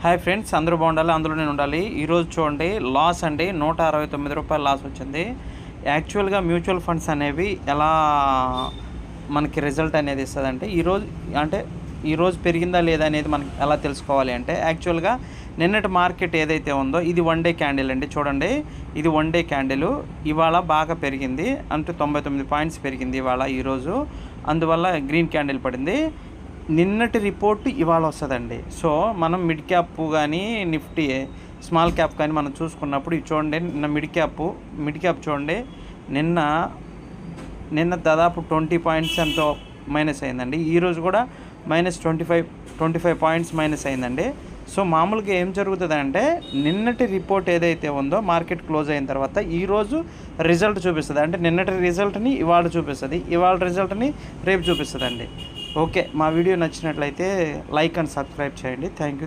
Hi friends, అందరూ బాగుండాలి, అందులో నేను ఉండాలి. ఈరోజు చూడండి, లాస్ అండి, 169 రూపాయలు లాస్ వచ్చింది. యాక్చువల్గా మ్యూచువల్ ఫండ్స్ అనేవి ఎలా మనకి రిజల్ట్ అనేది ఇస్తుందంటే ఈరోజు పెరిగిందా లేదా అనేది మనకి ఎలా తెలుసుకోవాలి అంటే, యాక్చువల్గా నిన్నటి మార్కెట్ ఏదైతే ఉందో ఇది 1 డే క్యాండిల్ అండి. చూడండి, ఇది 1 డే క్యాండిల్. ఇవాళ బాగా పెరిగింది, అంటే 99 పాయింట్స్ పెరిగింది ఇవాళ ఈరోజు. అందువల్ల గ్రీన్ క్యాండిల్ పడింది. నిన్నటి రిపోర్టు ఇవాళ వస్తుందండి. సో మనం మిడ్ క్యాప్ కానీ నిఫ్టీ స్మాల్ క్యాప్ కానీ మనం చూసుకున్నప్పుడు ఇది చూడండి, నిన్న మిడ్ క్యాప్ చూడండి, నిన్న దాదాపు 20 పాయింట్స్ ఎంతో మైనస్ అయిందండి. ఈరోజు కూడా -25 పాయింట్స్ మైనస్ అయిందండి. సో మామూలుగా ఏం జరుగుతుందంటే, నిన్నటి రిపోర్ట్ ఏదైతే ఉందో మార్కెట్ క్లోజ్ అయిన తర్వాత ఈరోజు రిజల్ట్ చూపిస్తుంది. అంటే నిన్నటి రిజల్ట్ని ఇవాళ చూపిస్తుంది, ఇవాళ రిజల్ట్ని రేపు చూపిస్తుందండి. ఓకే, మా వీడియో నచ్చినట్లయితే లైక్ అండ్ సబ్స్క్రైబ్ చేయండి. Thank you.